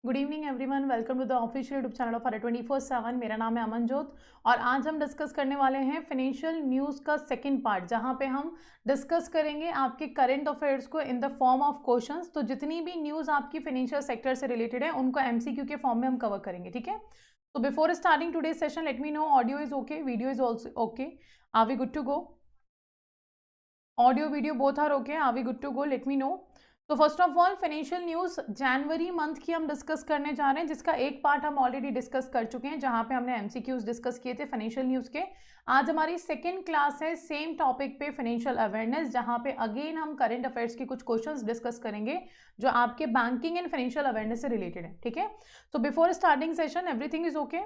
Good evening everyone, welcome to the official YouTube channel of अरे 24/7। मेरा नाम है अमनजोत और आज हम डिस्कस करने वाले हैं फाइनेंशियल न्यूज़ का सेकंड पार्ट, जहां पे हम डिस्कस करेंगे आपके करंट अफेयर्स को in the form of questions. तो जितनी भी न्यूज़ आपकी फाइनेंशियल सेक्टर से रिलेटेड है उनको एमसीक्यू के फॉर्म में हम कवर करेंगे, ठीक है। तो before starting today session, let me know audio is okay, video is also okay, are we good to go? Audio video both are okay, are we good to go? Let me know. तो first of all financial news जनवरी month की हम discuss करने जा रहे हैं, जिसका एक पार्ट हम ऑलरेडी डिस्कस कर चुके हैं, जहां पे हमने एमसीक्यूज डिस्कस किए थे फाइनेंशियल न्यूज़ के। आज हमारी सेकंड क्लास है सेम टॉपिक पे, फाइनेंशियल अवेयरनेस, जहां पे अगेन हम करंट अफेयर्स के कुछ क्वेश्चंस डिस्कस करेंगे जो आपके बैंकिंग एंड फाइनेंशियल अवेयरनेस से रिलेटेड है, ठीक है। तो before starting session everything is okay?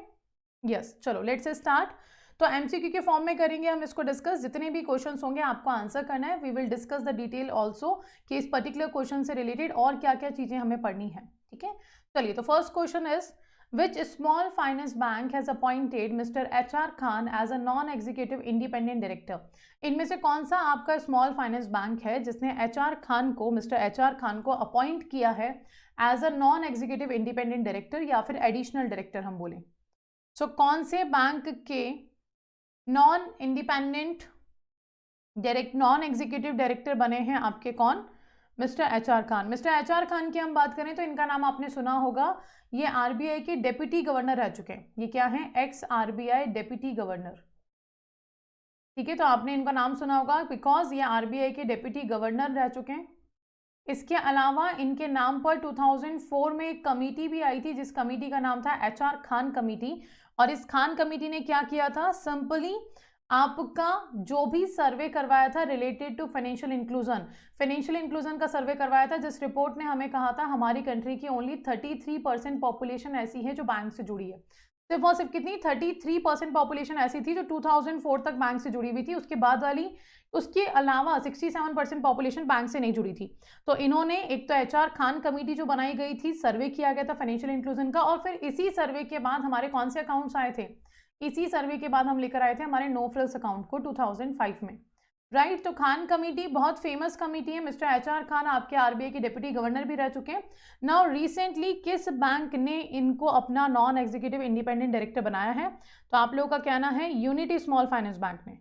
Yes, चलो लेट्स स्टार्ट। तो एमसीक्यू के फॉर्म में करेंगे हम इसको डिस्कस। जितने भी क्वेश्चंस होंगे आपको आंसर करना है। We will discuss the detail also कि इस पर्टिकुलर क्वेश्चन से रिलेटेड और क्या क्या चीजें हमें पढ़नी है, ठीक है। चलिए, तो first question is which small finance bank has appointed mister HR Khan as a non executive independent director. इनमें से कौन सा आपका स्मॉल फाइनेंस बैंक है जिसने HR खान को, मिस्टर HR खान को अपॉइंट किया है as a non executive independent director या फिर एडिशनल डायरेक्टर हम बोलें। सो कौन से बैंक के non independent direct non executive director बने हैं आपके? कौन? Mister HR Khan. Mister HR Khan की हम बात करें तो इनका नाम आपने सुना होगा, ये RBI के डेप्यूटी गवर्नर रह चुके हैं। ये क्या है? एक्स RBI डेप्यूटी गवर्नर, ठीक है। तो आपने इनका नाम सुना होगा बिकॉज ये RBI के डेप्यूटी गवर्नर रह चुके हैं। इसके अलावा इनके नाम पर 2004 में एक कमेटी भी आई थी, जिस कमेटी का नाम था HR खान कमेटी। और इस खान कमेटी ने क्या किया था? सिंपली आपका जो भी सर्वे करवाया था रिलेटेड टू फाइनेंशियल इंक्लूजन का सर्वे करवाया था, जिस रिपोर्ट ने हमें कहा था हमारी कंट्री की ओनली 33% पॉपुलेशन ऐसी है जो बैंक से जुड़ी है। सिर्फ और सिर्फ कितनी? 33% पॉपुलेशन ऐसी थी जो 2004 तक बैंक से जुड़ी हुई थी। उसके बाद वाली, उसके अलावा 67% पॉपुलेशन बैंक से नहीं जुड़ी थी। तो इन्होंने एक तो HR खान कमेटी जो बनाई गई थी, सर्वे किया गया था फाइनेंशियल इंक्लूजन का, और फिर इसी सर्वे के बाद हमारे कौन से अकाउंट्स आए थे? इसी सर्वे के बाद हम लेकर आए थे हमारे नो फ्रिल्स अकाउंट को 2005 में, राइट। तो खान कमेटी बहुत फेमस कमेटी है। मिस्टर HR खान आपके RBI के डिप्टी गवर्नर भी रह चुके हैं। नाउ रिसेंटली किस बैंक ने इनको अपना नॉन एग्जीक्यूटिव इंडिपेंडेंट डायरेक्टर बनाया है? तो आप लोगों का कहना है यूनिटी स्मॉल फाइनेंस बैंक ने।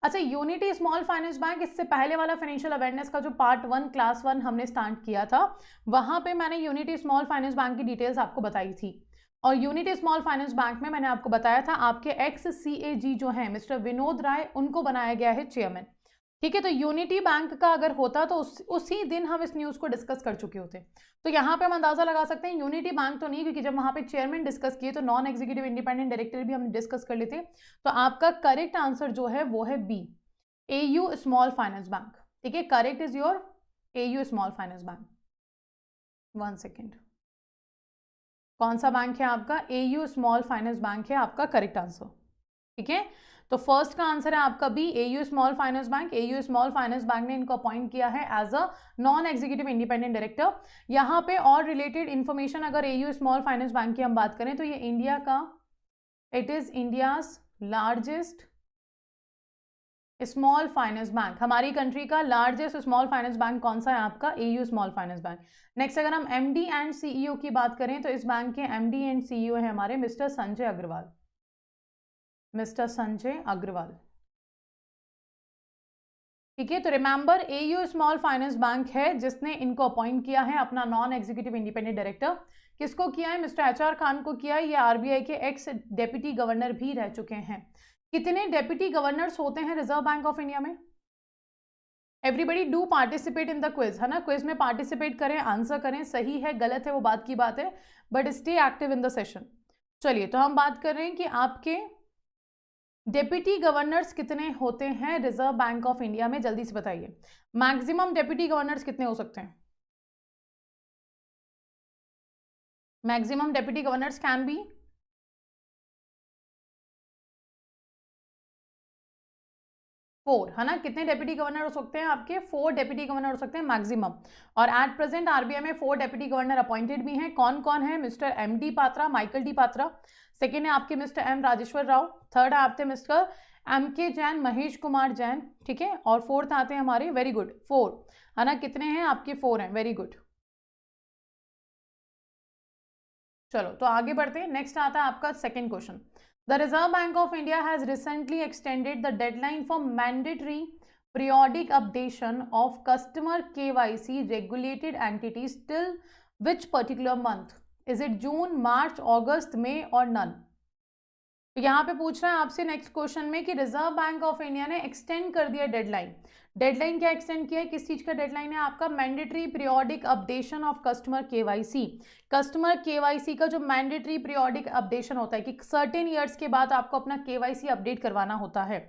अच्छा, यूनिटी स्मॉल फाइनेंस बैंक, इससे पहले वाला फाइनेंशियल अवेयरनेस का जो पार्ट 1 क्लास 1 हमने स्टार्ट किया था, वहां पे मैंने यूनिटी स्मॉल फाइनेंस बैंक की डिटेल्स आपको बताई थी। और यूनिटी स्मॉल फाइनेंस बैंक में मैंने आपको बताया था आपके एक्स CAG जो है मिस्टर विनोद राय, उनको बनाया गया है चेयरमैन, ठीक है। तो यूनिटी बैंक का अगर होता तो उसी दिन हम इस न्यूज़ को डिस्कस कर चुके होते। तो यहाँ पे हम अंदाजा लगा सकते हैं यूनिटी बैंक तो नहीं, क्योंकि जब वहाँ पे चेयरमैन डिस्कस किए तो नॉन एग्जीक्यूटिव इंडिपेंडेंट डायरेक्टर भी हम डिस्कस कर लेते। तो आपका करेक्ट आंसर जो है वो है B, AU small finance bank, ठीक है। Correct is your AU small finance bank. 1 second, कौन सा बैंक है आपका? AU स्मॉल फाइनेंस बैंक है आपका करेक्ट आंसर, ठीक है। तो फर्स्ट का आंसर है आपका B, AU small finance bank. AU small finance bank ने इनको अपॉइंट किया है as a non executive independent director. यहाँ पे और रिलेटेड इंफॉर्मेशन अगर AU स्मॉल फाइनेंस बैंक की हम बात करें तो ये इंडिया का, it is India's largest small finance bank. हमारी कंट्री का लार्जेस्ट स्मॉल फाइनेंस बैंक कौन सा है आपका? AU small finance bank. Next अगर हम MD एंड CEO की बात करें तो इस बैंक के MD एंड CEO है हमारे मिस्टर संजय अग्रवाल, मिस्टर संजय अग्रवाल, ठीक है। तो remember AU small finance bank है जिसने इनको अपॉइंट किया है अपना नॉन एग्जीक्यूटिव इंडिपेंडेंट डायरेक्टर। किसको किया है? मिस्टर HR खान को किया है। ये RBI के एक्स डेप्यूटी गवर्नर भी रह चुके हैं। कितने डेप्यूटी गवर्नर्स होते हैं रिजर्व बैंक ऑफ इंडिया में? Everybody do participate in the quiz, है ना। क्विज में पार्टिसिपेट करें, आंसर करें, सही है गलत है वो बात की बात है, but stay active in the session. चलिए, तो हम बात कर रहे हैं कि आपके डेप्यूटी गवर्नर्स कितने होते हैं रिजर्व बैंक ऑफ इंडिया में? जल्दी से बताइए, मैक्सिमम डेप्यूटी गवर्नर्स कितने हो सकते हैं? Maximum deputy governors can be 4, है ना। कितने डेप्यूटी गवर्नर हो सकते हैं आपके? 4 डेप्यूटी गवर्नर हो सकते हैं मैक्सिमम। और एट प्रेजेंट RBI में 4 डेप्यूटी गवर्नर अपॉइंटेड भी हैं। कौन कौन है? Mister MD Patra, Michael D Patra. Second है आपके mister M Rajeshwar Rao. Third है आपके मिस्टर MK जैन, महेश कुमार जैन, ठीक है। और फोर्थ आते हैं हमारे, वेरी गुड, 4, है ना। कितने हैं आपके? 4 हैं, वेरी गुड। चलो तो आगे बढ़ते हैं। नेक्स्ट आता है आपका second question. The reserve bank of India has recently extended the deadline for mandatory periodic updation of customer KYC regulated entities till which particular month? Is it June, March, August, May or none? तो यहाँ पे पूछ रहा है आपसे next question में कि reserve bank of India ने एक्सटेंड कर दिया डेडलाइन। डेडलाइन क्या एक्सटेंड किया है, किस चीज का डेडलाइन है आपका? Mandatory periodic updation of customer KYC. Customer KYC का जो मैंडेटरी पीरियोडिक अपडेशन होता है कि सर्टेन ईयर्स के बाद आपको अपना केवाईसी अपडेट करवाना होता है,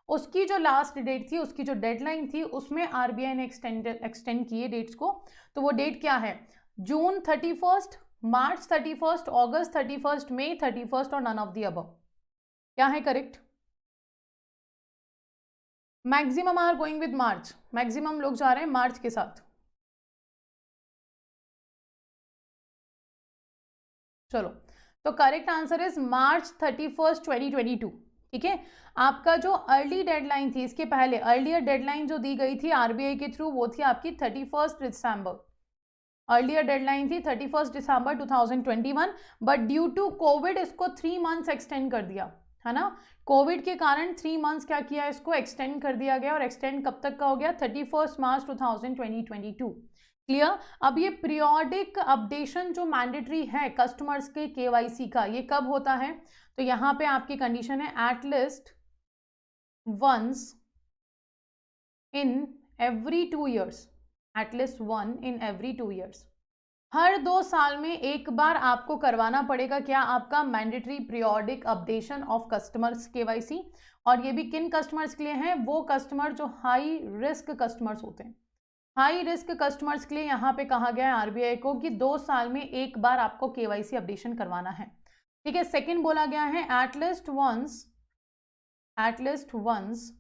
उसकी जो लास्ट डेट थी, उसकी जो डेडलाइन थी, उसमें आरबीआई ने एक्सटेंड किए डेट्स को। तो वो डेट क्या है? जून 31, मार्च 31, अगस्त 31, मई 31 और नन ऑफ द अबव। क्या है correct? Maximum are going with March, maximum लोग जा रहे हैं मार्च के साथ। चलो तो करेक्ट आंसर इज मार्च 31, 2022। ठीक है, आपका जो अर्ली डेडलाइन थी, इसके पहले अर्लियर डेडलाइन जो दी गई थी आरबीआई के थ्रू, वो थी आपकी 31 दिसंबर। अर्लियर डेडलाइन थी 31 दिसंबर 2021, बट ड्यू टू कोविड इसको 3 मंथ्स एक्सटेंड कर दिया, है ना। कोविड के कारण 3 मंथ्स क्या किया, इसको एक्सटेंड कर दिया गया। और एक्सटेंड कब तक का हो गया? 31 मार्च 2022। क्लियर? अब ये पीरियोडिक अपडेशन जो मैंडेटरी है कस्टमर्स के केवाईसी का, ये कब होता है? तो यहाँ पे आपकी कंडीशन है at least once in every 2 years, at least 1 in every 2 years. हर 2 साल में एक बार आपको करवाना पड़ेगा क्या? आपका mandatory periodic updation of customers KYC. और ये भी किन कस्टमर्स के लिए है? वो कस्टमर जो हाई रिस्क कस्टमर्स होते हैं। हाई रिस्क कस्टमर्स के लिए यहाँ पे कहा गया है आरबीआई को कि 2 साल में एक बार आपको केवाईसी अपडेशन करवाना है। ठीक है, सेकंड बोला गया है at least once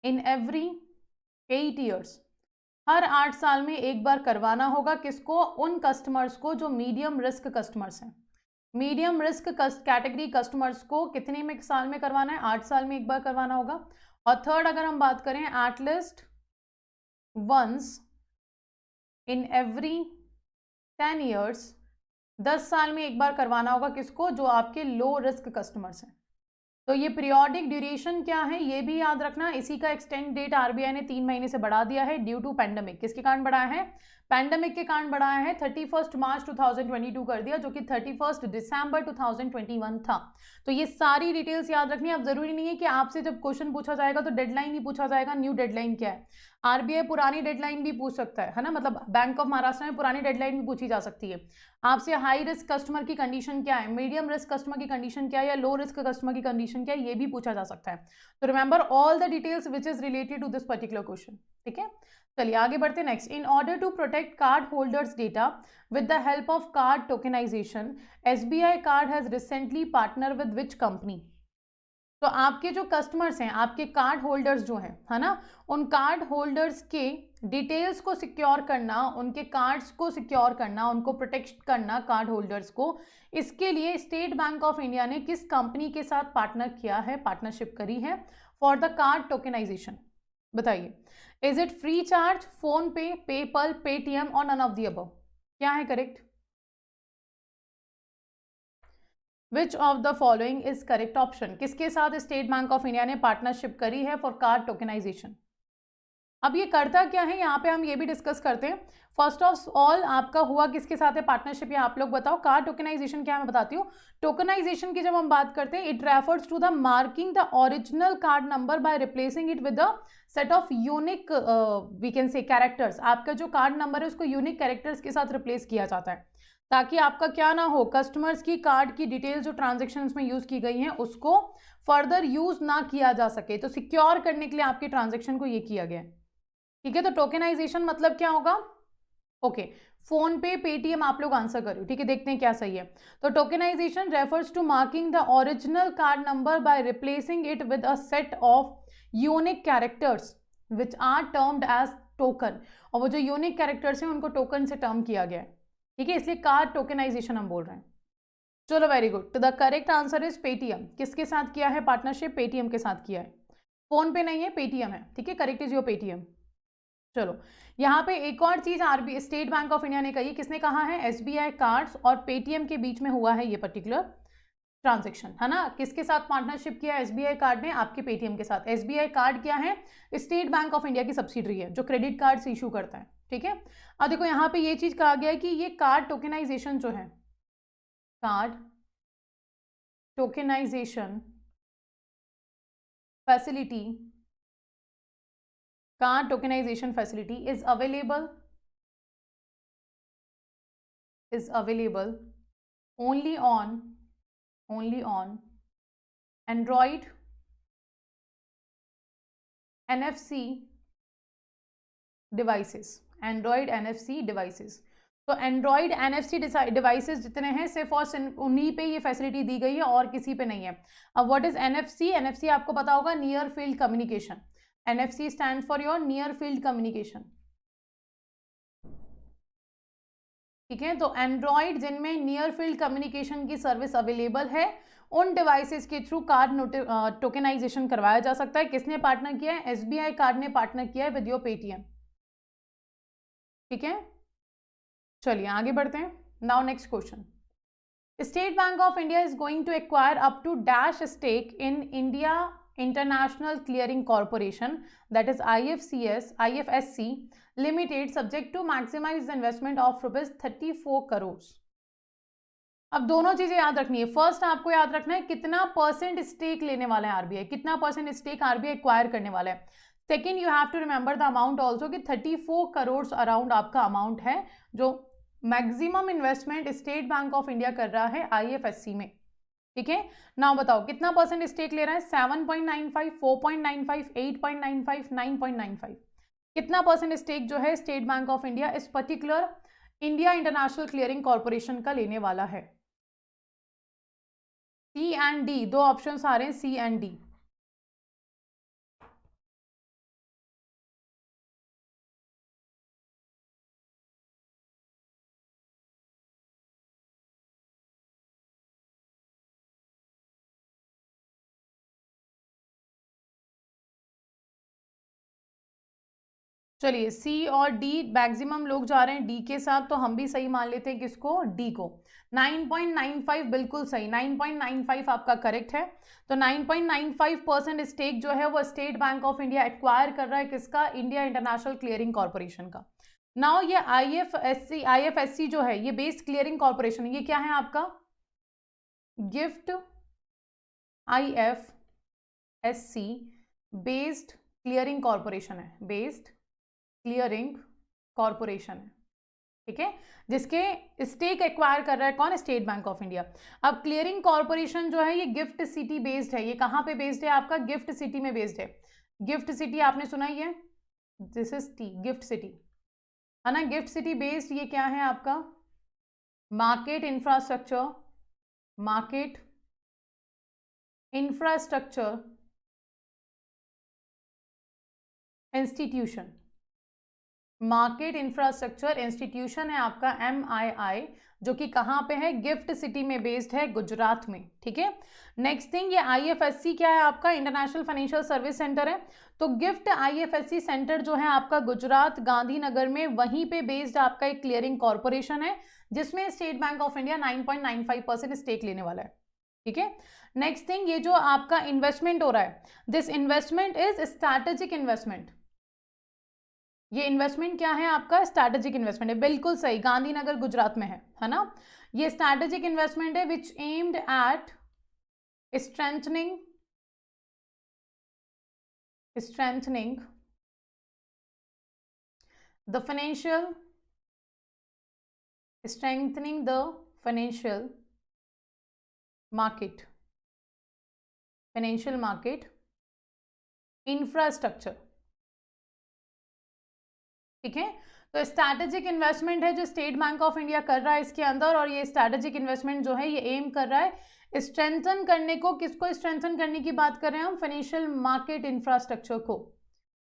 in every 8 years. हर 8 साल में एक बार करवाना होगा। किसको? उन कस्टमर्स को जो मीडियम रिस्क कस्टमर्स हैं। मीडियम रिस्क कैटेगरी कस्टमर्स को कितने में साल में करवाना है? 8 साल में एक बार करवाना होगा। और थर्ड अगर हम बात करें, at least once in every 10 years, 10 साल में एक बार करवाना होगा। किसको? जो आपके लो रिस्क कस्टमर्स हैं। तो ये पीरियोडिक ड्यूरेशन क्या है ये भी याद रखना। इसी का एक्सटेंड डेट आरबीआई ने 3 महीने से बढ़ा दिया है ड्यू टू पैंडेमिक। किसके कारण बढ़ाया है? पैंडेमिक के कारण बढ़ाया है। 31 मार्च 2022 कर दिया, जो कि 31 दिसंबर 2021 था। तो ये सारी डिटेल्स याद रखनी है। अब जरूरी नहीं है कि आपसे जब क्वेश्चन पूछा जाएगा तो डेडलाइन ही पूछा जाएगा, न्यू डेडलाइन क्या है। आरबीआई पुरानी डेडलाइन भी पूछ सकता है ना, मतलब बैंक ऑफ महाराष्ट्र में पुरानी डेडलाइन भी पूछी जा सकती है आपसे। हाई रिस्क कस्टमर की कंडीशन क्या है, मीडियम रिस्क कस्टमर की कंडीशन क्या है, या लो रिस्क कस्टमर की कंडीशन क्या है, ये भी पूछा जा सकता है। तो remember all the details which is related to this particular question. ठीक है, चलिए आगे बढ़ते। Next, in order to protect card holders data with the help of card tokenization, SBI card has recently partner with which company? तो आपके जो customers हैं, आपके कार्ड होल्डर्स जो हैं, है ना, उन कार्ड होल्डर्स के डिटेल्स को सिक्योर करना, उनके कार्ड्स को सिक्योर करना, उनको प्रोटेक्ट करना कार्ड होल्डर्स को, इसके लिए स्टेट बैंक ऑफ इंडिया ने किस कंपनी के साथ पार्टनर किया है, पार्टनरशिप करी है फॉर द कार्ड टोकेनाइजेशन? बताइए, is it free charge, phone पे, पेपल, पेटीएम और नन ऑफ द अबव? क्या है correct? Which of the following is correct option? किसके साथ स्टेट बैंक ऑफ इंडिया ने पार्टनरशिप करी है फॉर कार्ड टोकेनाइजेशन? अब ये करता क्या है, यहाँ पे हम ये भी डिस्कस करते हैं। फर्स्ट ऑफ ऑल आपका हुआ किसके साथ है पार्टनरशिप, ये आप लोग बताओ। कार्ड टोकेनाइजेशन क्या है मैं बताती हूँ। टोकेनाइजेशन की जब हम बात करते हैं, it refers to the marking the original card number by replacing it with the set of unique we can say characters. आपका जो कार्ड नंबर है उसको यूनिक कैरेक्टर्स के साथ रिप्लेस किया जाता है, ताकि आपका क्या ना हो, कस्टमर्स की कार्ड की डिटेल्स जो ट्रांजेक्शन्स में यूज की गई हैं उसको फर्दर यूज ना किया जा सके। तो सिक्योर करने के लिए आपके ट्रांजेक्शन को ये किया गया है। ठीक है, तो टोकेनाइजेशन मतलब क्या होगा? ओके, फोन पे, पेटीएम आप लोग आंसर करो। ठीक है, देखते हैं क्या सही है। तो tokenization refers to marking the original card number by replacing it with a set of unique characters which are termed as token. और वो जो यूनिक कैरेक्टर्स हैं उनको टोकन से टर्म किया गया है। ठीक है, इसलिए कार्ड टोकेनाइजेशन हम बोल रहे हैं। चलो वेरी गुड। तो the correct answer is Paytm. किसके साथ किया है पार्टनरशिप? पेटीएम के साथ किया है। फोन पे नहीं है, पेटीएम है। ठीक है, करेक्ट इज योर पेटीएम। चलो यहाँ पे एक और चीज आरबी स्टेट बैंक ऑफ इंडिया ने कही, किसने कहा है, एसबीआई कार्ड्स और पेटीएम के बीच में हुआ है ये पर्टिकुलर ट्रांजेक्शन, है ना। किसके साथ पार्टनरशिप किया एसबीआई कार्ड ने, आपके पेटीएम के साथ। एसबीआई कार्ड क्या है, स्टेट बैंक ऑफ इंडिया की सब्सिडरी है जो क्रेडिट कार्ड इशू करता है, ठीक है। अब देखो यहाँ पे ये चीज कहा गया है कि ये कार्ड टोकेनाइजेशन जो है, card tokenization facility, card tokenization facility is available only on Android NFC devices, Android NFC devices। तो Android NFC डिवाइसेस जितने हैं सिर्फ और सिर्फ उन्हीं पे ये फैसिलिटी दी गई है और किसी पे नहीं है। अब व्हाट इज NFC? NFC आपको पता होगा, near field communication. NFC stand for your near field communication, ठीक है। तो एंड्रॉइड जिनमें नियर फील्ड कम्युनिकेशन की सर्विस अवेलेबल है, उन डिवाइसेस के थ्रू कार्ड टोकेनाइजेशन करवाया जा सकता है। किसने पार्टनर किया है, एसबीआई कार्ड ने पार्टनर किया है विद योर पेटीएम, ठीक है। चलिए आगे बढ़ते हैं। Now next question, state bank of India is going to acquire up to dash stake in India International Clearing Corporation, that is IFSC limited, subject to maximize the investment of ₹34 crore. अब दोनों चीजें याद रखनी है। फर्स्ट आपको याद रखना है कितना परसेंट स्टेक लेने वाला है आरबीआई, कितना परसेंट स्टेक आरबीआई एक्वायर करने वाला है। Second, you have to remember the amount also कि 34 करोड़ अराउंड आपका अमाउंट है जो maximum investment state bank of India कर रहा है IFSC में, ठीक है। नाउ बताओ कितना परसेंट स्टेक ले रहा है, 7.95, 4.95, 8.95, 9.95, कितना परसेंट स्टेक जो है स्टेट बैंक ऑफ इंडिया इस particular India International Clearing corporation का लेने वाला है। C एंड D, दो ऑप्शंस आ रहे हैं, C एंड D। चलिए C और D, मैक्सिमम लोग जा रहे हैं D के साथ, तो हम भी सही मान लेते हैं किसको, D को। 9.95 बिल्कुल सही, 9.95 आपका करेक्ट है। तो 9.95% स्टेक जो है वो state bank of India acquire कर रहा है, किसका, इंडिया इंटरनेशनल क्लियरिंग कॉर्पोरेशन का। नाउ ये IFSC जो है ये बेस्ड क्लियरिंग कॉर्पोरेशन, ये क्या है आपका, gift IFSC based clearing corporation है, बेस्ड क्लियरिंग कॉर्पोरेशन है, ठीक है, जिसके स्टेक एक्वायर कर रहा है कौन, स्टेट बैंक ऑफ इंडिया। अब क्लियरिंग कॉर्पोरेशन जो है ये गिफ्ट सिटी बेस्ड है, ये कहाँ पे बेस्ड है आपका, गिफ्ट सिटी में बेस्ड है। गिफ्ट सिटी आपने सुना ही है, this is T, gift city, है ना। गिफ्ट सिटी बेस्ड ये क्या है आपका, market infrastructure, market infrastructure institution, market infrastructure institution है आपका MII, जो कि कहाँ पे है, गिफ्ट सिटी में बेस्ड है, गुजरात में, ठीक है। नेक्स्ट थिंग, ये IFSC क्या है आपका, इंटरनेशनल फाइनेंशियल सर्विस सेंटर है। तो गिफ्ट IFSC सेंटर जो है आपका गुजरात गांधीनगर में, वहीं पे बेस्ड आपका एक क्लियरिंग कॉर्पोरेशन है जिसमें state bank of India 9.95% stake लेने वाला है, ठीक है। नेक्स्ट थिंग, ये जो आपका इन्वेस्टमेंट हो रहा है, this investment is strategic investment, ये इन्वेस्टमेंट क्या है आपका, स्ट्रैटेजिक इन्वेस्टमेंट है, बिल्कुल सही, गांधीनगर गुजरात में है ना। ये स्ट्रैटेजिक इन्वेस्टमेंट है which aimed at strengthening the financial market infrastructure, ठीक है। तो स्ट्रैटेजिक इन्वेस्टमेंट है जो स्टेट बैंक ऑफ इंडिया कर रहा है इसके अंदर, और ये स्ट्रैटेजिक इन्वेस्टमेंट जो है ये एम कर रहा है स्ट्रेंथन करने को, किसको स्ट्रेंथन करने की बात कर रहे हैं हम, फाइनेंशियल मार्केट इंफ्रास्ट्रक्चर को,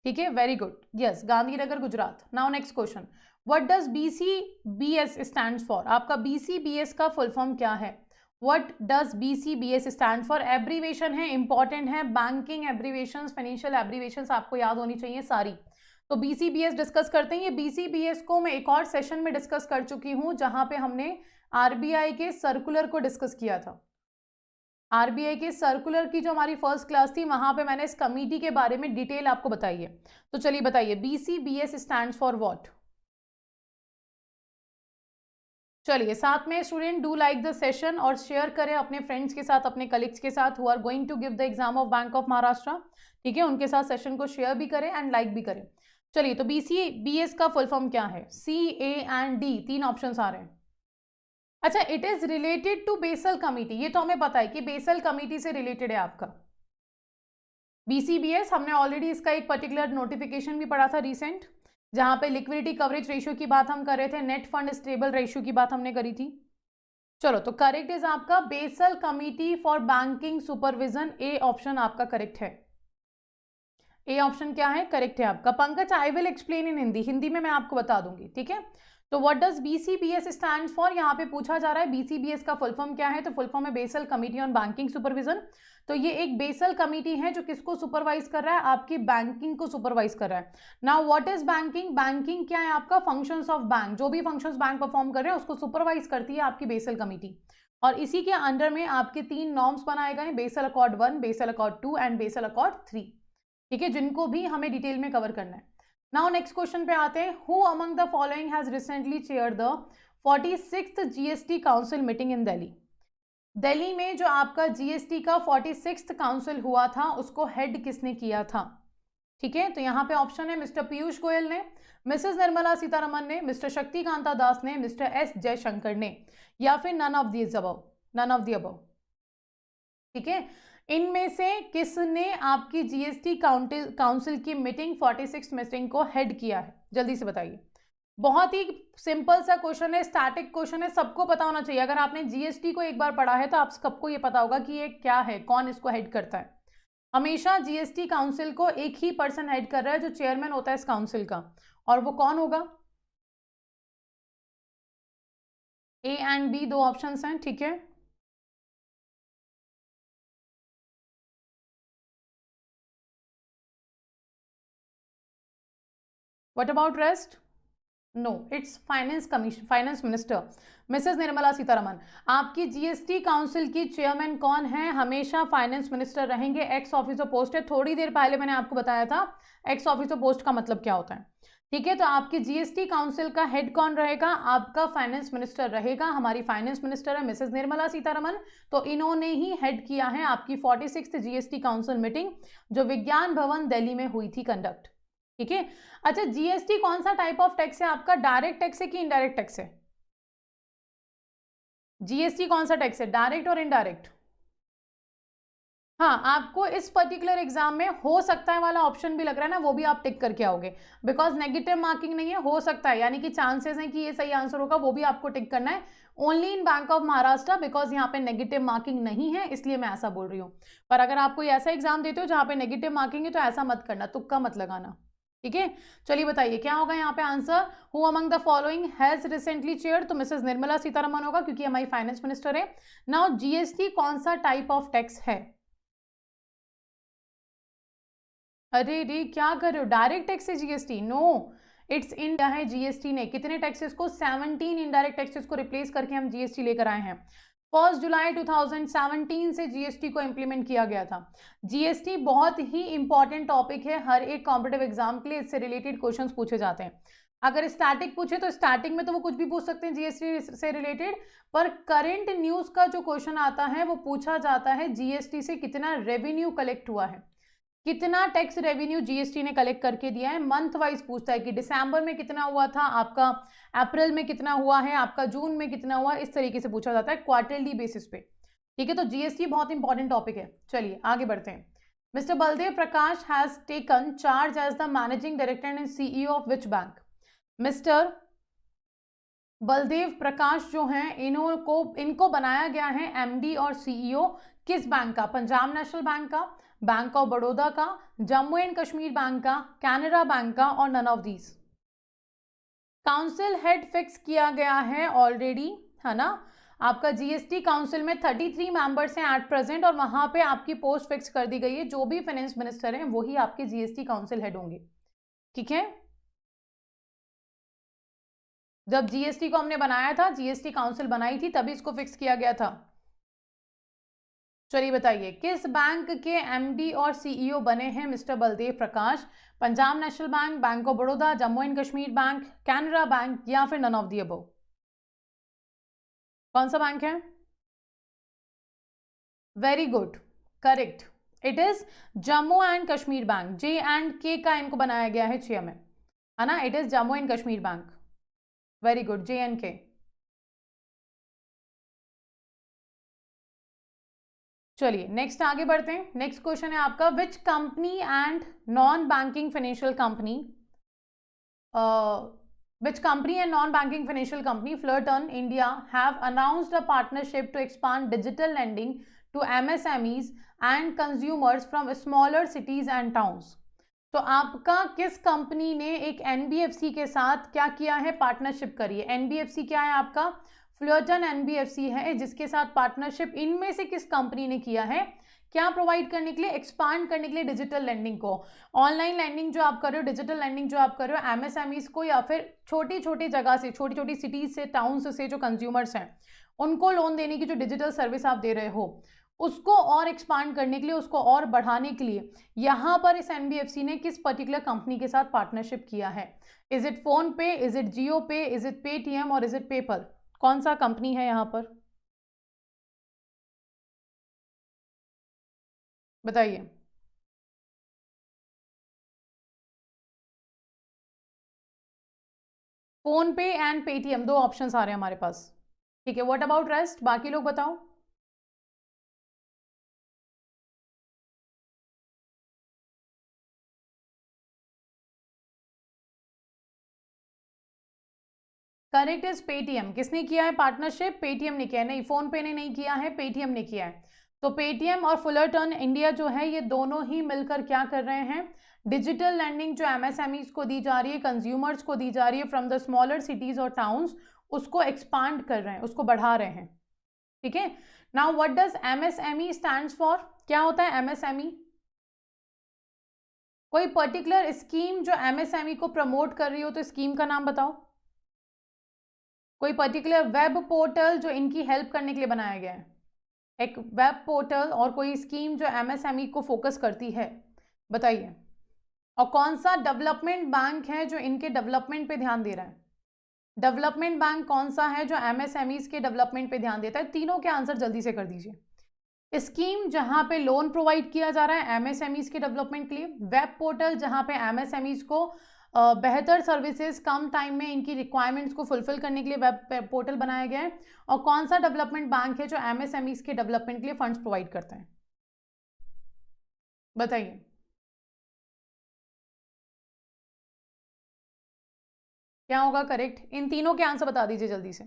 ठीक है। Very good, yes, Gandhinagar Gujarat. Now next question, what does BCBS stands for, आपका BCBS का फुल फॉर्म क्या है, what does BCBS stand for, abbreviation है, इंपॉर्टेंट है, बैंकिंग एब्रीवेशंस, फाइनेंशियल एब्रीवेशंस आपको याद होनी चाहिए सारी। तो BCBS डिस्कस करते हैं। ये BCBS को मैं एक और सेशन में डिस्कस कर चुकी हूँ जहां पे हमने RBI के सर्कुलर को डिस्कस किया था। RBI के सर्कुलर की जो हमारी फर्स्ट क्लास थी वहां पे मैंने इस कमेटी के बारे में डिटेल आपको बताई है। तो चलिए बताइए, BCBS स्टैंड्स फॉर व्हाट? चलिए साथ में student do like the session और शेयर करें अपने फ्रेंड्स के साथ, अपने कलीग्स के साथ who are going to give the exam of bank of Maharashtra. ठीक है, उनके साथ सेशन को शेयर भी करें एंड लाइक भी करें। चलिए, तो BCBS का फुल फॉर्म क्या है? C, A एंड D, तीन ऑप्शंस आ रहे हैं। अच्छा, it is related to Basel committee, ये तो हमें पता है कि बेसल कमिटी से रिलेटेड है आपका BCBS। हमने ऑलरेडी इसका एक पर्टिकुलर नोटिफिकेशन भी पढ़ा था रिसेंट, जहां पे लिक्विडिटी कवरेज रेशियो की बात हम कर रहे थे, नेट फंड स्टेबल रेशियो की बात हमने करी थी। चलो, तो करेक्ट इज आपका Basel committee for banking supervision, A option आपका करेक्ट है। ए ऑप्शन क्या है? करेक्ट है आपका। Pankaj, I will explain in Hindi, Hindi में मैं आपको बता दूंगी। ठीक है, तो what does BCBS stand for? यहाँ पे पूछा जा रहा है BCBS का फुल फॉर्म क्या है, तो फुल फॉर्म है Basel committee on banking supervision. तो ये एक बेसल कमिटी है जो किसको सुपरवाइज कर रहा है? आपकी बैंकिंग को सुपरवाइज कर रहा है। Now what is banking? Banking क्या है आपका? फंक्शंस ऑफ बैंक, जो भी फंक्शंस बैंक परफॉर्म कर रहे हैं उसको सुपरवाइज करती है आपकी बेसल कमिटी। और इसी के अंडर में आपके 3 नॉर्म्स बनाए गए हैं, Basel accord 1, Basel accord 2 and Basel accord 3। ठीक है, जिनको भी हमें डिटेल में कवर करना है। नाउ नेक्स्ट क्वेश्चन पे आते हैं। Who among the following has recently chair the 46th GST council meeting in Delhi? Delhi में जो आपका GST का 46th काउंसिल हुआ था उसको हेड किसने किया था? ठीक है, तो यहाँ पे ऑप्शन है मिस्टर पीयूष गोयल ने, मिसेस निर्मला सीतारमन ने, मिस्टर शक्ति कांता दास ने, मिस्टर S जयशंकर ने, या फिर नन ऑफ दी अबव। ठीक है, इनमें से किसने आपकी GST काउंसिल की मीटिंग 46th मीटिंग को हेड किया है? जल्दी से बताइए। बहुत ही सिंपल सा क्वेश्चन है, स्टैटिक क्वेश्चन है, सबको पता होना चाहिए। अगर आपने GST को एक बार पढ़ा है तो आप सबको ये पता होगा कि ये क्या है, कौन इसको हेड करता है। हमेशा GST काउंसिल को एक ही पर्सन हेड कर रहा है जो चेयरमैन होता है इस काउंसिल का, और वो कौन होगा? A एंड B दो ऑप्शंस हैं। ठीक है, what about rest? No, it's finance minister Mrs Nirmala Sitharaman. आपकी GST काउंसिल की चेयरमैन कौन है? हमेशा फाइनेंस मिनिस्टर रहेंगे। एक्स ऑफिसर पोस्ट है, थोड़ी देर पहले मैंने आपको बताया था एक्स ऑफिसर पोस्ट का मतलब क्या होता है। ठीक है, तो आपकी GST काउंसिल का हेड कौन रहेगा? आपका फाइनेंस मिनिस्टर रहेगा। हमारी फाइनेंस मिनिस्टर है मिसेस निर्मला सीतारमन, तो इन्होंने ही हेड किया है आपकी 46th GST काउंसिल मीटिंग जो विज्ञान भवन दिल्ली में हुई थी कंडक्ट। ठीक है, अच्छा, GST कौन सा टाइप ऑफ टैक्स है आपका? डायरेक्ट टैक्स है कि इनडायरेक्ट टैक्स है? GST कौन सा टैक्स है, डायरेक्ट और इनडायरेक्ट? हाँ, आपको इस पर्टिकुलर एग्जाम में हो सकता है वाला ऑप्शन भी लग रहा है ना, वो भी आप टिक करके आओगे, बिकॉज नेगेटिव मार्किंग नहीं है, हो सकता है, यानी कि चांसेस हैं कि ये सही आंसर होगा, वो भी आपको टिक करना है। Only in bank of Maharashtra, because यहाँ पे नेगेटिव मार्किंग नहीं है, इसलिए मैं ऐसा बोल रही हूँ। पर अगर आप कोई ऐसा एग्जाम देते हो जहाँ पे नेगेटिव मार्किंग है तो ऐसा मत करना, तुक्का मत लगाना। ठीक है, चलिए बताइए क्या होगा यहाँ पे answer. Who among the following has recently chaired? तो मिसेस निर्मला सीतारमन होगा क्योंकि हमारी फाइनेंस मिनिस्टर है। नाउ GST कौन सा टाइप ऑफ टैक्स है? अरे रे, क्या कर रहे हो? डायरेक्ट टैक्स है GST? नो, इट्स इन है। GST ने कितने टैक्सेस को? 17 इनडायरेक्ट टैक्सेस को रिप्लेस करके हम GST लेकर आए हैं। 1 जुलाई 2017 से GST को इंप्लीमेंट किया गया था। GST बहुत ही इंपॉर्टेंट टॉपिक है, हर एक कॉम्पिटिटिव एग्जाम के लिए इससे रिलेटेड क्वेश्चंस पूछे जाते हैं। अगर स्टैटिक पूछे तो स्टार्टिंग में तो वो कुछ भी पूछ सकते हैं GST से रिलेटेड, पर करंट न्यूज का जो क्वेश्चन आता है वो पूछा जाता है GST से कितना रेवेन्यू कलेक्ट हुआ है, कितना टैक्स रेवेन्यू GST ने कलेक्ट करके दिया है। मंथ वाइज पूछता है कि दिसंबर में कितना हुआ था आपका, अप्रैल में कितना हुआ है आपका, जून में कितना हुआ, इस तरीके से पूछा जाता है क्वार्टरली बेसिस पे। ठीक है, तो GST बहुत इंपॉर्टेंट टॉपिक है। चलिए आगे बढ़ते हैं। Mister Baldev Prakash has taken charge as the managing director and CEO of which bank? Mister Baldev Prakash जो हैं इनको बनाया गया है MD और CEO किस बैंक का? पंजाब नेशनल बैंक का, बैंक ऑफ बड़ौदा का, जम्मू एंड कश्मीर बैंक का, कैनरा बैंक का, और none of these. Council head fix किया गया है ऑलरेडी, है ना। आपका GST काउंसिल में 33 मेंबर्स हैं एट प्रेजेंट, और वहां पे आपकी पोस्ट फिक्स कर दी गई है। जो भी फाइनेंस मिनिस्टर हैं वही आपके GST काउंसिल हेड होंगे। ठीक है, जब जीएसटी को हमने बनाया था, जीएसटी काउंसिल बनाई थी, तभी इसको फिक्स किया गया था। चलिए बताइए, किस बैंक के एमडी और सीईओ बने हैं mister Baldev Prakash? Punjab national bank, bank of Baroda, Jammu and Kashmir bank, Canara bank या फिर नन ऑफ दी अबव? कौन सा बैंक है? Very good, correct, it is Jammu and Kashmir bank. J and के का इनको बनाया गया है चेयरमैन, है ना? It is Jammu and Kashmir bank. Very good, J and के। चलिए नेक्स्ट आगे बढ़ते हैं। नेक्स्ट क्वेश्चन है आपका, which company and non banking financial company which company and non-banking financial company Flirton India have announced a partnership to expand digital lending to MSMEs and consumers from smaller cities and towns? तो आपका किस company ने एक NBFC के साथ क्या किया है? पार्टनरशिप करी है। एनबीएफसी क्या है आपका? फ्लर्टन एनबीएफसी है, जिसके साथ पार्टनरशिप इनमें से किस कंपनी ने किया है? क्या प्रोवाइड करने के लिए? एक्सपांड करने के लिए डिजिटल लैंडिंग को। ऑनलाइन लैंडिंग जो आप कर रहे हो, डिजिटल लैंडिंग जो आप कर रहे हो एमएसएमईज को, या फिर छोटी छोटी जगह से, छोटी छोटी सिटीज से, टाउन्स से जो कंज्यूमर्स हैं उनको लोन देने की जो डिजिटल सर्विस आप दे रहे हो, उसको और एक्सपांड करने के लिए, उसको और बढ़ाने के लिए यहाँ पर इस एनबीएफसी ने किस पर्टिकुलर कंपनी के साथ पार्टनरशिप किया है? इज इट फोन पे, इज इट जियो पे, इज इट पेटीएम और इज इट पेपल? कौन सा कंपनी है यहाँ पर? बताइए। फोन पे एंड पेटीएम, दो ऑप्शंस आ रहे हैं हमारे पास। ठीक है, व्हाट अबाउट रेस्ट? बाकी लोग बताओ। Correct is Paytm. किसने किया है पार्टनरशिप? पेटीएम ने किया है। नहीं, फोन पे ने नहीं किया है, पेटीएम ने किया है। तो पेटीएम और फुलरटन इंडिया जो है, ये दोनों ही मिलकर क्या कर रहे हैं? डिजिटल लैंडिंग जो एमएसएमईज को दी जा रही है, कंज्यूमर्स को दी जा रही है फ्रॉम द स्मॉलर सिटीज और टाउन्स, उसको एक्सपांड कर रहे हैं, उसको बढ़ा रहे हैं। ठीक है, now what does MSME stands for? क्या होता है एमएसएमई? कोई पर्टिकुलर स्कीम जो एमएसएमई को प्रमोट कर रही हो, तो स्कीम का नाम बताओ। कोई पर्टिकुलर वेब पोर्टल जो इनकी हेल्प करने के लिए बनाया गया है, एक वेब पोर्टल और कोई स्कीम जो एमएसएमई को फोकस करती है, बताइए। और कौन सा डेवलपमेंट बैंक है जो इनके डेवलपमेंट पे ध्यान दे रहा है? डेवलपमेंट बैंक कौन सा है जो एमएसएमईज के डेवलपमेंट पे ध्यान देता है? तीनों के आंसर जल्दी से कर दीजिए। स्कीम जहां पे लोन प्रोवाइड किया जा रहा है एमएसएमईज के डेवलपमेंट के लिए, वेब पोर्टल जहां पे एमएसएमईज को बेहतर सर्विसेज कम टाइम में इनकी रिक्वायरमेंट्स को फुलफिल करने के लिए वेब पोर्टल बनाया गया है, और कौन सा डेवलपमेंट बैंक है जो एमएसएमईज के डेवलपमेंट के लिए फंड्स प्रोवाइड करता है? बताइए। क्या होगा करेक्ट? इन तीनों के आंसर बता दीजिए जल्दी से।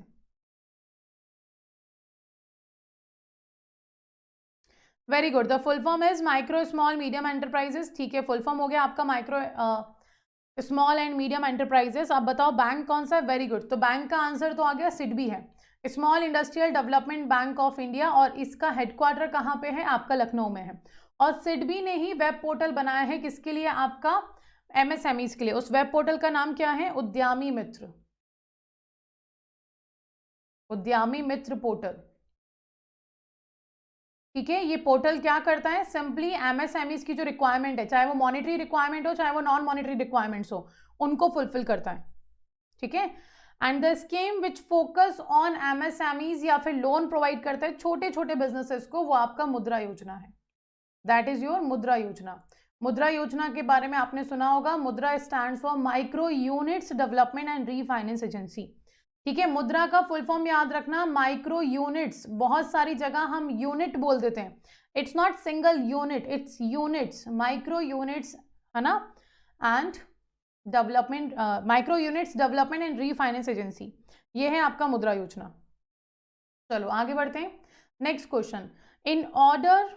Very good, the full form is micro small medium enterprises. ठीक है, फुल फॉर्म हो गया आपका micro small and medium enterprises. आप बताओ बैंक कौन सा है? वेरी गुड, तो बैंक का आंसर तो आ गया सिडबी है, small industrial development bank of India, और इसका हेडक्वार्टर कहाँ पे है? आपका लखनऊ में है। और सिडबी ने ही वेब पोर्टल बनाया है, किसके लिए? आपका एमएसएमईज के लिए। उस वेब पोर्टल का नाम क्या है? उद्यमी मित्र, उद्यमी मित्र पोर्टल। ठीक है, ये पोर्टल क्या करता है? सिंपली एमएसएमईज की जो रिक्वायरमेंट है, चाहे वो मॉनेटरी रिक्वायरमेंट हो चाहे वो नॉन मॉनेटरी रिक्वायरमेंट्स हो, उनको फुलफिल करता है। ठीक है, and the scheme which focus on MSMEs या फिर लोन प्रोवाइड करता है छोटे छोटे बिजनेसेस को, वो आपका मुद्रा योजना है। दैट इज योर मुद्रा योजना। मुद्रा योजना के बारे में आपने सुना होगा, मुद्रा stands for micro units development and refinance agency. ठीक है, मुद्रा का फुल फॉर्म याद रखना, माइक्रो यूनिट्स। बहुत सारी जगह हम यूनिट बोल देते हैं, it's not single unit, it's units, micro units, है ना? And development, micro units development and refinance agency, ये है आपका मुद्रा योजना। चलो आगे बढ़ते हैं। Next question, in order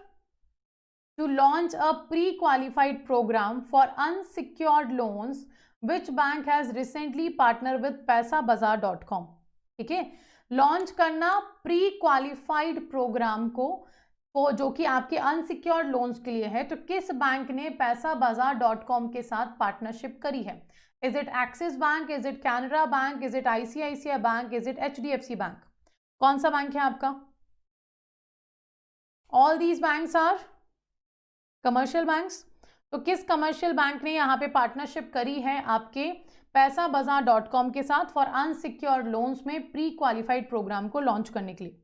to launch a pre qualified programme for unsecured loans which bank has recently partner with पैसाबाजार.com। ठीक है, लॉन्च करना प्री क्वालिफाइड प्रोग्राम को जो कि आपके अनसिक्योर्ड लोन्स के लिए है, तो किस बैंक ने पैसाबाजार.com के साथ पार्टनरशिप करी है? Is it Axis bank, is it Canara bank, is it ICICI bank, is it HDFC bank? कौन सा बैंक है आपका? All these banks are commercial banks. तो किस कमर्शियल बैंक ने यहाँ पे पार्टनरशिप करी है आपके पैसाबाजार.com के साथ फॉर अनसिक्योर्ड लोन्स में प्री क्वालिफाइड प्रोग्राम को लॉन्च करने के लिए?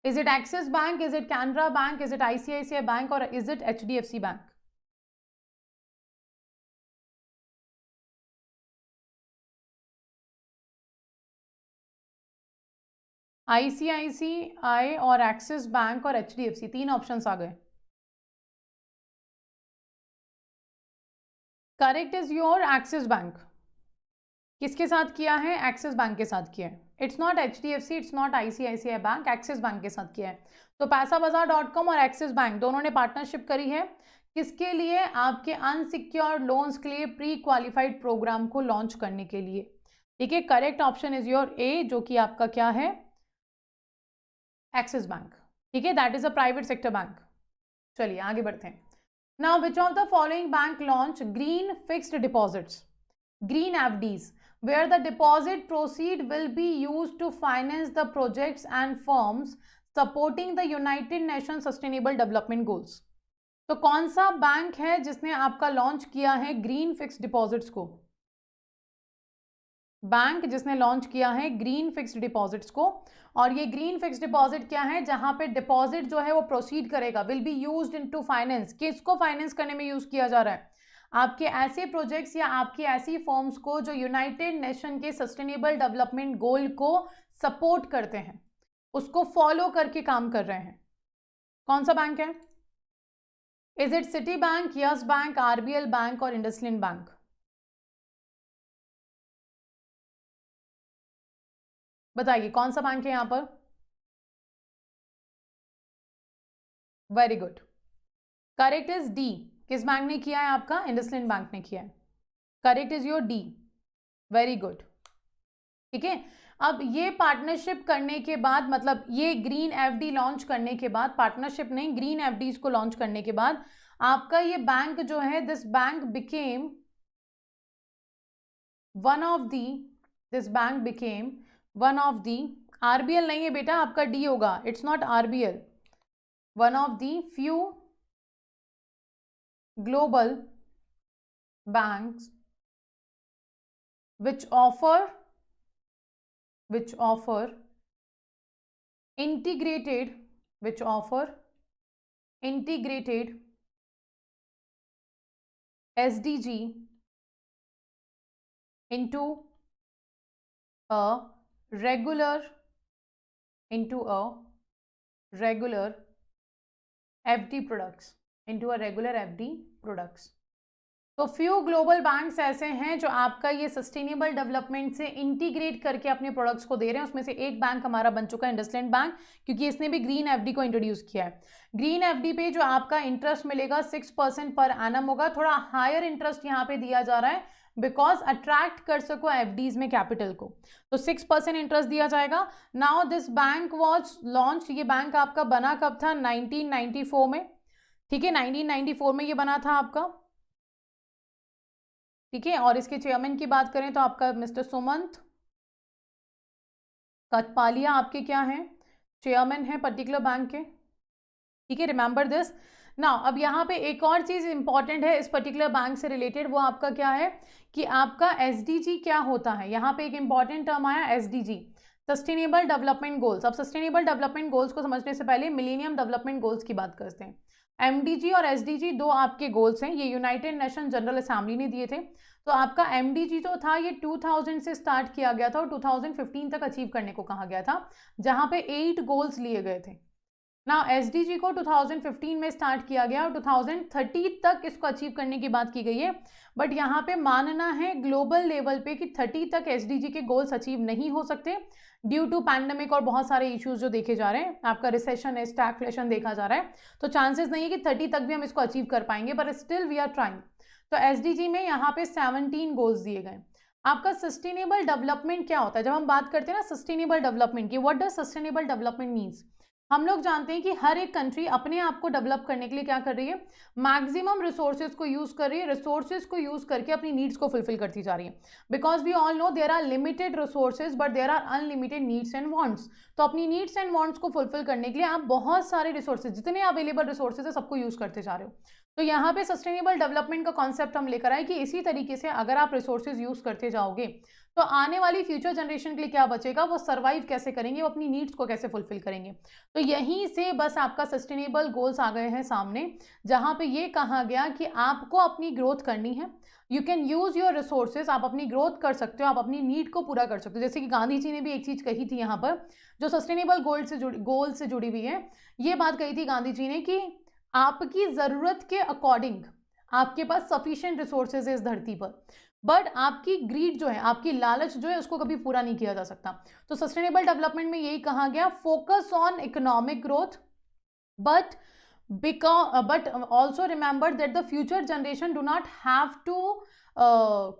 Is it Axis bank, is it Canara bank, is it ICICI Bank और is it HDFC Bank? ICICI और एक्सिस बैंक और एचडीएफसी, तीन ऑप्शंस आ गए। Correct is your Axis Bank. किसके साथ किया है? एक्सिस बैंक के साथ किया है। It's not HDFC, it's not ICICI bank, axis bank के साथ किया है। तो पैसाबाजार.com और एक्सिस बैंक दोनों ने पार्टनरशिप करी है किसके लिए? आपके अनसिक्योर्ड लोन्स के लिए प्री क्वालिफाइड प्रोग्राम को लॉन्च करने के लिए। ठीक है, करेक्ट ऑप्शन इज योर ए, जो कि आपका क्या है? Axis bank. ठीक है, that is a private sector bank. चलिए आगे बढ़ते हैं। Now which of the following bank launch green fixed deposits, green FDs, where the deposit proceed will be used to finance the projects and firms supporting the United Nations Sustainable Development Goals? तो कौन सा bank है जिसने आपका launch किया है green fixed deposits को? Bank जिसने लॉन्च किया है ग्रीन फिक्स्ड डिपॉजिट्स को, और ये ग्रीन फिक्स्ड डिपॉजिट क्या है? जहां पे डिपॉजिट जो है वो प्रोसीड करेगा, will be used into finance. किसको फाइनेंस करने में यूज किया जा रहा है? आपके ऐसे प्रोजेक्ट्स या आपकी ऐसी फर्म्स को जो यूनाइटेड नेशन के सस्टेनेबल डेवलपमेंट गोल को सपोर्ट करते हैं, उसको फॉलो करके काम कर रहे हैं। कौन सा बैंक है? Is it city bank, yes bank, RBL bank और इंडसइंड बैंक? बताइए कौन सा बैंक है यहां पर? Very good, correct is D. किस बैंक ने किया है आपका? इंडसइंड बैंक ने किया है। Correct is your D, very good. ठीक है, अब ये पार्टनरशिप करने के बाद, मतलब ये ग्रीन एफडी लॉन्च करने के बाद, पार्टनरशिप नहीं, ग्रीन एफडीज को लॉन्च करने के बाद आपका ये बैंक जो है, this bank became one of the, this bank became one of the, RBL नहीं है बेटा, आपका डी होगा, it's not RBL, one of the few global banks which offer integrated SDG into a regular FD products, into a regular FD products। तो few global banks ऐसे हैं जो आपका ये सस्टेनेबल डेवलपमेंट से इंटीग्रेट करके अपने प्रोडक्ट्स को दे रहे हैं। उसमें से एक बैंक हमारा बन चुका है इंडसइंड बैंक, क्योंकि इसने भी ग्रीन एफडी को इंट्रोड्यूस किया है। ग्रीन एफडी पे जो आपका इंटरेस्ट मिलेगा 6% पर एनम होगा। थोड़ा हायर इंटरेस्ट यहाँ पे दिया जा रहा है बिकॉज अट्रैक्ट कर सको एफडीज में कैपिटल को, तो 6% इंटरेस्ट दिया जाएगा। Now this bank was launch, ये बैंक आपका बना कब था? 1994 में। ठीक है, 1994 में ये बना था आपका। ठीक है, और इसके चेयरमैन की बात करें तो आपका मिस्टर सुमंत कटपालिया आपके क्या हैं? चेयरमैन है पर्टिकुलर बैंक के। ठीक है, रिमेंबर दिस। नाउ अब यहाँ पे एक और चीज इंपॉर्टेंट है इस पर्टिकुलर बैंक से रिलेटेड, वो आपका क्या है कि आपका एसडीजी क्या होता है। यहाँ पे एक इंपॉर्टेंट टर्म आया एसडीजी, सस्टेनेबल डेवलपमेंट गोल्स। अब सस्टेनेबल डेवलपमेंट गोल्स को समझने से पहले मिलेनियम डेवलपमेंट गोल्स की बात करते हैं। एमडीजी और एसडीजी दो आपके गोल्स हैं, ये यूनाइटेड नेशन जनरल असेंबली ने दिए थे। तो आपका एमडीजी जो था ये 2000 से स्टार्ट किया गया था और 2015 तक अचीव करने को कहा गया था, जहां पे 8 गोल्स लिए गए थे ना। एसडीजी को 2015 में स्टार्ट किया गया और 2030 तक इसको अचीव करने की बात की गई है। बट यहाँ पे मानना है ग्लोबल लेवल पे कि 30 तक एसडीजी के गोल्स अचीव नहीं हो सकते ड्यू टू पैंडेमिक और बहुत सारे इश्यूज जो देखे जा रहे हैं। आपका रिसेशन है, स्टैगफ्लेशन देखा जा रहा है, तो चांसेस नहीं है कि 30 तक भी हम इसको अचीव कर पाएंगे, but still we are trying. तो एसडीजी में यहाँ पे 17 गोल्स दिए गए। आपका सस्टेनेबल डेवलपमेंट क्या होता है? जब हम बात करते हैं ना सस्टेनेबल डेवलपमेंट की, what does sustainable development means? हम लोग जानते हैं कि हर एक कंट्री अपने आप को डेवलप करने के लिए क्या कर रही है, मैक्सिमम रिसोर्सेज को यूज कर रही है, रिसोर्सेज को यूज करके अपनी नीड्स को फुलफिल करती जा रही है। Because we all know there are limited resources but there are unlimited needs and wants. तो अपनी नीड्स एंड वांट्स को फुलफिल करने के लिए आप बहुत सारे रिसोर्सेज, जितने अवेलेबल रिसोर्सेज है सबको यूज करते जा रहे हो। तो यहाँ पे सस्टेनेबल डेवलपमेंट का कॉन्सेप्ट हम लेकर आए कि इसी तरीके से अगर आप रिसोर्सेज यूज करते जाओगे तो आने वाली फ्यूचर जनरेशन के लिए क्या बचेगा, वो सर्वाइव कैसे करेंगे, वो अपनी नीड्स को कैसे फुलफिल करेंगे। तो यहीं से बस आपका सस्टेनेबल गोल्स आ गए हैं सामने, जहां पे ये कहा गया कि आपको अपनी ग्रोथ करनी है। You can use your resources, आप अपनी ग्रोथ कर सकते हो, आप अपनी नीड को पूरा कर सकते हो। जैसे कि गांधी जी ने भी एक चीज कही थी यहाँ पर, जो सस्टेनेबल गोल से जुड़ी हुई है। ये बात कही थी गांधी जी ने कि आपकी जरूरत के अकॉर्डिंग आपके पास सफिशिएंट रिसोर्सेज है इस धरती पर, बट आपकी ग्रीड जो है, आपकी लालच जो है, उसको कभी पूरा नहीं किया जा सकता। तो सस्टेनेबल डेवलपमेंट में यही कहा गया, focus on economic growth but also remember that the future generation do not have to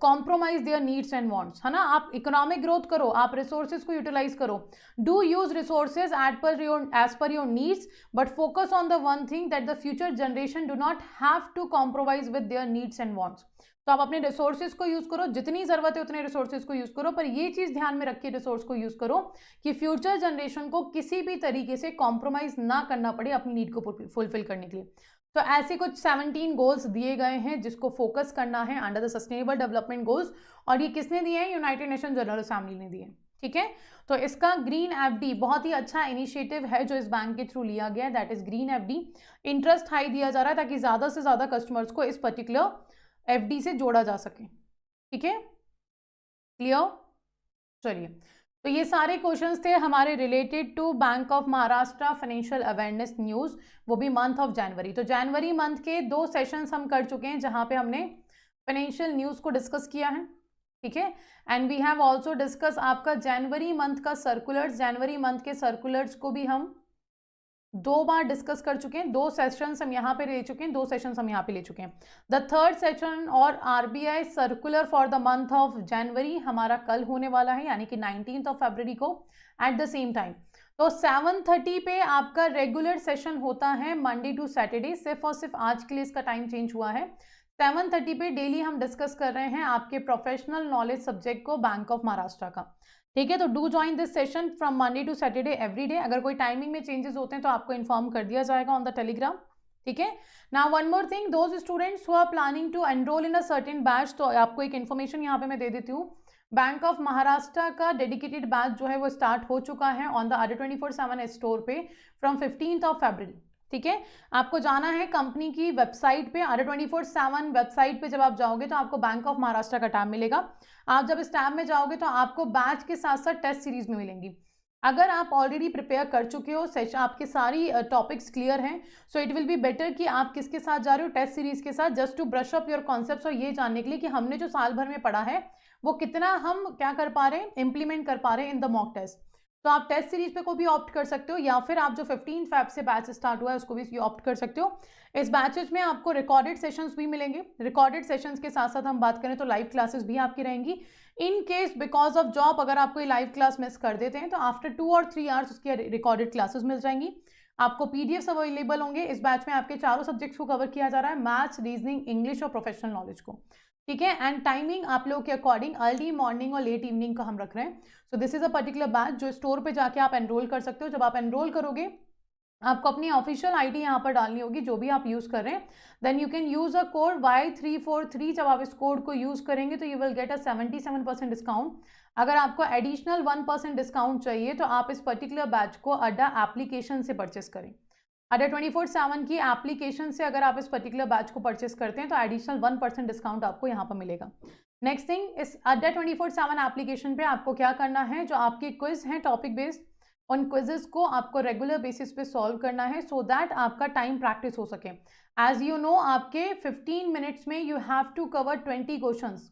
compromise their needs and wants, है ना। आप इकोनॉमिक ग्रोथ करो, आप रिसोर्सेज को यूटिलाइज करो, do use resources as per your needs, but focus on the one thing that the future generation do not have to compromise with their needs and wants। तो आप अपने resources को use करो, जितनी जरूरत है उतने रिसोर्सेज को यूज करो, पर ये चीज ध्यान में रखिए रिसोर्स को यूज करो कि फ्यूचर जनरेशन को किसी भी तरीके से कॉम्प्रोमाइज ना करना पड़े अपनी नीड को फुलफिल करने के लिए। तो ऐसे कुछ 17 गोल्स दिए गए हैं जिसको फोकस करना है under the sustainable development goals, और ये किसने दिए हैं, यूनाइटेड नेशन जनरल असेंबली ने दिए। ठीक है, तो इसका ग्रीन एफडी बहुत ही अच्छा इनिशिएटिव है जो इस बैंक के थ्रू लिया गया है, that is green FD. Interest high दिया जा रहा है ताकि ज्यादा से ज्यादा कस्टमर्स को इस पर्टिकुलर एफडी से जोड़ा जा सके। ठीक है, क्लियर। चलिए, तो ये सारे क्वेश्चंस थे हमारे related to bank of Maharashtra financial awareness news, वो भी मंथ ऑफ जनवरी। तो जनवरी मंथ के 2 सेशंस हम कर चुके हैं जहां पे हमने फाइनेंशियल न्यूज को डिस्कस किया है। ठीक है, and we have also discuss आपका जनवरी मंथ का सर्कुलर्स। जनवरी मंथ के सर्कुलर्स को भी हम 2 बार डिस्कस कर चुके हैं, 2 सेशंस हम यहाँ पे ले चुके हैं, 2 सेशंस हम यहाँ पे ले चुके हैं। द थर्ड सेशन और RBI circular for the month of January हमारा कल होने वाला है, यानी कि 19 फरवरी को एट द सेम टाइम। तो 7:30 पे आपका रेगुलर सेशन होता है मंडे टू सैटरडे, सिर्फ और सिर्फ आज के लिए इसका टाइम चेंज हुआ है। 7:30 पे डेली हम डिस्कस कर रहे हैं आपके प्रोफेशनल नॉलेज सब्जेक्ट को बैंक ऑफ महाराष्ट्र का। ठीक है, तो do join this session from Monday to Saturday every day. अगर कोई टाइमिंग में चेंजेस होते हैं तो आपको इन्फॉर्म कर दिया जाएगा ऑन द टेलीग्राम। ठीक है, now one more thing, those students who are planning to enroll in a certain batch, तो आपको एक इन्फॉर्मेशन यहाँ पे मैं दे देती हूँ। बैंक ऑफ महाराष्ट्र का डेडिकेटेड बैच जो है वो स्टार्ट हो चुका है ऑन द ADDA 24/7 स्टोर पे फ्रॉम 15 फरवरी। ठीक है, आपको जाना है कंपनी की वेबसाइट पे, ADDA 24/7 वेबसाइट पे जब आप जाओगे तो आपको बैंक ऑफ महाराष्ट्र का टैब मिलेगा। आप जब इस टैब में जाओगे तो आपको बैच के साथ साथ टेस्ट सीरीज में मिलेंगी। अगर आप ऑलरेडी प्रिपेयर कर चुके हो, सेशन आपके सारी टॉपिक्स क्लियर हैं, so it will be better कि आप किसके साथ जा रहे हो, टेस्ट सीरीज के साथ, just to brush up your concepts, और ये जानने के लिए कि हमने जो साल भर में पढ़ा है वो कितना हम क्या कर पा रहे हैं, इंप्लीमेंट कर पा रहे हैं इन द मॉक टेस्ट। तो आप टेस्ट सीरीज पे को भी ऑप्ट कर सकते हो, या फिर आप जो 15 फैब से बैच स्टार्ट हुआ है उसको भी ऑप्ट कर सकते हो। इस बैचेज में आपको रिकॉर्डेड सेशंस भी मिलेंगे। रिकॉर्डेड सेशंस के साथ साथ हम बात करें तो लाइव क्लासेस भी आपकी रहेंगी। In case because of job अगर आप कोई लाइव क्लास मिस कर देते हैं तो आफ्टर 2 और 3 आवर्स उसकी रिकॉर्डेड क्लासेस मिल जाएंगी। आपको पीडीएफ अवेलेबल होंगे। इस बैच में आपके चारों सब्जेक्ट्स को कवर किया जा रहा है, मैथ्स, रीजनिंग, इंग्लिश और प्रोफेशनल नॉलेज को। ठीक है, एंड टाइमिंग आप लोगों के अकॉर्डिंग अर्ली मॉर्निंग और लेट इवनिंग का हम रख रहे हैं। So this is a particular batch जो स्टोर पे जाके आप एनरोल कर सकते हो। जब आप एनरोल करोगे आपको अपनी ऑफिशियल आईडी यहाँ पर डालनी होगी जो भी आप यूज कर रहे हैं, then you can use a code Y343। जब आप इस कोड को यूज करेंगे तो you will get a 77% discount. अगर आपको एडिशनल 1% डिस्काउंट चाहिए तो आप इस पर्टिकुलर बैच को अड्डा एप्लीकेशन से परचेस करें। ADDA 24/7 की एप्लीकेशन से अगर आप इस पर्टिकुलर बैच को परचेस करते हैं तो एडिशनल 1% डिस्काउंट आपको यहाँ पर मिलेगा। नेक्स्ट थिंग, इस ADDA 24/7 एप्लीकेशन पे आपको क्या करना है, जो आपके क्विज हैं टॉपिक बेस्ड, उन क्विजेस को आपको रेगुलर बेसिस पे सॉल्व करना है सो दैट आपका टाइम प्रैक्टिस हो सके। एज यू नो आपके 15 मिनट्स में you have to cover 20 questions.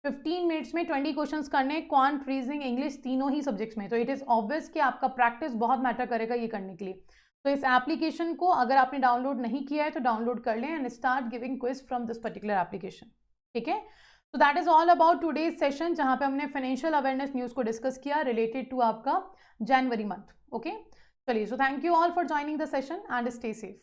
15 minutes में 20 क्वेश्चंस करने, क्वांट, रीजनिंग, इंग्लिश, तीनों ही सब्जेक्ट्स में। तो इट इज़ ऑब्वियस कि आपका प्रैक्टिस बहुत मैटर करेगा ये करने के लिए। तो इस एप्लीकेशन को अगर आपने डाउनलोड नहीं किया है तो डाउनलोड कर लें and start giving quiz from this particular application. ठीक है, तो that is all about today's session जहां पे हमने फाइनेंशियल अवेयरनेस न्यूज़ को डिस्कस किया रिलेटेड टू आपका जनवरी मंथ। ओके, चलिए, so thank you all for joining the session and stay safe.